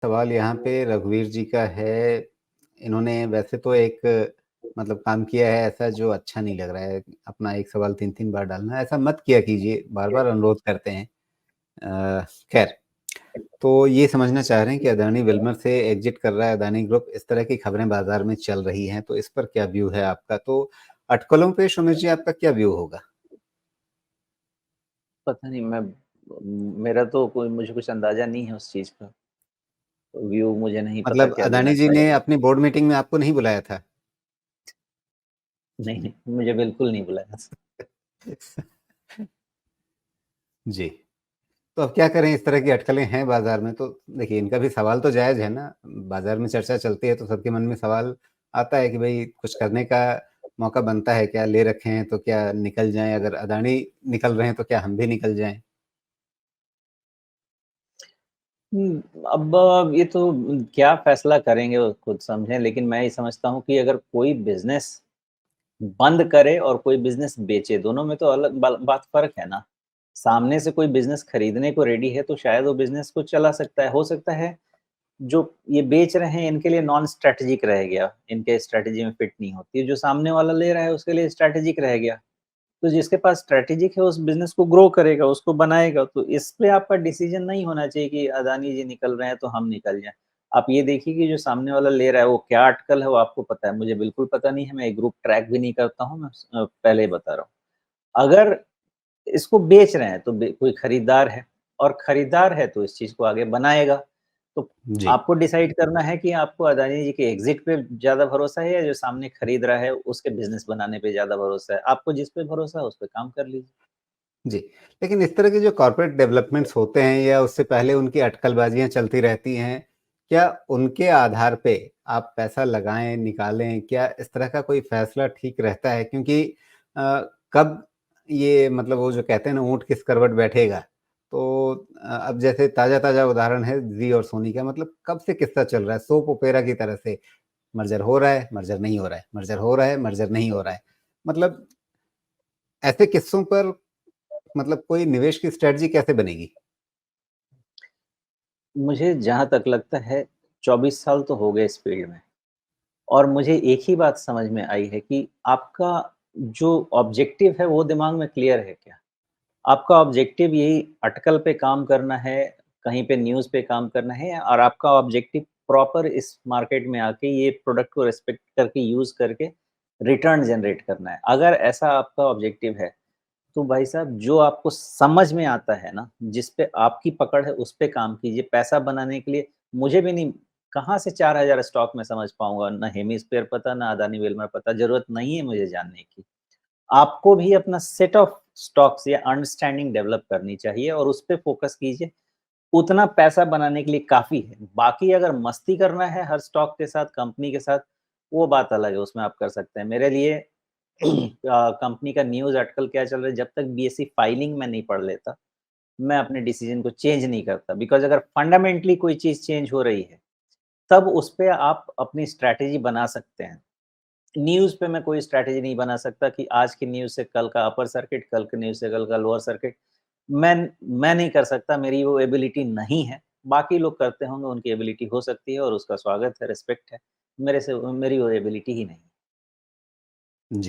सवाल यहाँ पे रघुवीर जी का है, इन्होंने वैसे तो एक मतलब काम किया है ऐसा जो अच्छा नहीं लग रहा है, अपना एक सवाल 3-3 बार डालना, ऐसा मत किया कीजिए, बार-बार अनुरोध करते हैं। खैर, तो ये समझना चाह रहे हैं कि अदानी विल्मर से एग्ज़िट कर रहा है अदानी ग्रुप, इस तरह की खबरें बाज़ार में चल रही हैं, तो इस पर क्या व्यू है आपका? तो अटकलों पे सुमित जी आपका क्या व्यू होगा? पता नहीं मेरा तो कोई मुझे कुछ अंदाज़ा नहीं है उस चीज़ का। व्यू मुझे नहीं पता मतलब क्या देना अदानी जी ने चाहिए। अपनी बोर्ड मीटिंग में आपको नहीं बुलाया था? नहीं, नहीं, मुझे बिल्कुल नहीं बुलाया। जी। तो अब क्या करें इस तरह की अटकलें हैं बाज़ार में तो देखिए इनका भी सवाल तो जायज़ है ना, बाज़ार में चर्चा चलती है तो सबके मन में सवाल आता है कि भई कुछ करने का मौका बनता है क्या? ले रखे हैं तो क्या निकल जाएँ? अगर अदानी निकल रहे हैं तो क्या हम भी निकल जाएँ? अब ये तो क्या फ़ैसला करेंगे वो खुद समझें, लेकिन मैं ये समझता हूँ कि अगर कोई बिज़नेस बंद करे और कोई बिज़नेस बेचे, दोनों में तो अलग बात फ़र्क है ना। सामने से कोई बिज़नेस खरीदने को रेडी है, तो शायद वो बिज़नेस को चला सकता है। हो सकता है जो ये बेच रहे हैं इनके लिए नॉन स्ट्रैटेजिक रह गया, इनके स्ट्रैटेजी में फिट नहीं होती है। जो सामने वाला ले रहा है उसके लिए स्ट्रैटेजिक रह गया। तो जिसके पास स्ट्रैटेजिक है उस बिज़नेस को ग्रो करेगा, उसको बनाएगा। तो इस पे आपका डिसीज़न नहीं होना चाहिए कि अदानी जी निकल रहे हैं तो हम निकल जाएँ। आप ये देखिए कि जो सामने वाला ले रहा है वो क्या अटकल है वो आपको पता है, मुझे बिल्कुल पता नहीं है, मैं ये ग्रुप ट्रैक भी नहीं करता हूँ, मैं पहले ही बता रहा हूँ। अगर इसको बेच रहे हैं तो बे कोई खरीदार है और खरीदार है तो इस चीज़ को आगे बनाएगा। तो जी। आपको डिसाइड करना है कि आपको अदानी जी के एग्ज़िट पे ज़्यादा भरोसा है या जो सामने खरीद रहा है उसके बिज़नेस बनाने पे ज़्यादा भरोसा है। आपको जिस पे भरोसा है उस पे काम कर लीजिए। जी, लेकिन इस तरह के जो कॉर्पोरेट डेवलपमेंट्स होते हैं या उससे पहले उनकी अटकलबाजियाँ चलती रहती हैं, क्या उनके आधार पे आप पैसा लगाएँ, निकालें, क्या इस तरह का कोई फैसला ठीक रहता है? क्योंकि कब ये मतलब वो जो कहते हैं ना ऊँट किस करवट बैठेगा, तो अब जैसे ताज़ा-ताज़ा उदाहरण है ज़ी और सोनी का मतलब कब से किस्सा चल रहा है, सोप ओपेरा की तरह से, मर्जर हो रहा है, मर्जर नहीं हो रहा है, मर्जर हो रहा है, मर्जर नहीं हो रहा है। मतलब ऐसे किस्सों पर मतलब कोई निवेश की स्ट्रैटेजी कैसे बनेगी? मुझे जहाँ तक लगता है 24 साल तो हो गए इस फ़ील्ड में और मुझे एक ही बात समझ में आई है कि आपका जो ऑब्जेक्टिव है वो दिमाग में क्लियर है क्या? आपका ऑब्जेक्टिव यही अटकल पे काम करना है, कहीं पे न्यूज़ पे काम करना है और आपका ऑब्जेक्टिव प्रॉपर इस मार्केट में आके ये प्रोडक्ट को रिस्पेक्ट करके यूज़ करके रिटर्न जनरेट करना है। अगर ऐसा आपका ऑब्जेक्टिव है, तो भाई साहब जो आपको समझ में आता है ना, जिस पे आपकी पकड़ है उस पे काम कीजिए। पैसा बनाने के लिए मुझे भी नहीं कहाँ से 4000 स्टॉक मैं समझ पाऊँगा, ना हेमिस्फीयर पता, ना अदानी विल्मर पता, ज़रूरत नहीं है मुझे जानने की। आपको भी अपना सेट ऑफ स्टॉक्स या अंडरस्टैंडिंग डेवलप करनी चाहिए और उस पे फ़ोकस कीजिए। उतना पैसा बनाने के लिए काफ़ी है। बाकी अगर मस्ती करना है हर स्टॉक के साथ, कंपनी के साथ, वो बात अलग है, उसमें आप कर सकते हैं। मेरे लिए कंपनी का न्यूज़ आर्टिकल क्या चल रहा है, जब तक बीएसई फाइलिंग मैं नहीं पढ़ लेता, मैं अपने डिसीज़न को चेंज नहीं करता। बिकॉज़ अगर फंडामेंटली कोई चीज़ चेंज हो रही है, तब उस पे आप अपनी स्ट्रैटेजी बना सकते हैं। न्यूज़ पे मैं कोई स्ट्रैटेजी नहीं बना सकता कि आज की न्यूज़ से कल का अपर सर्किट, कल की न्यूज़ से कल का लोअर सर्किट। मैं मैं नहीं कर सकता, मेरी वो एबिलिटी नहीं है। बाकी लोग करते होंगे, उनकी एबिलिटी हो सकती है और उसका स्वागत है, रिस्पेक्ट है। मेरे से मेरी वो एबिलिटी ही नहीं है। जी।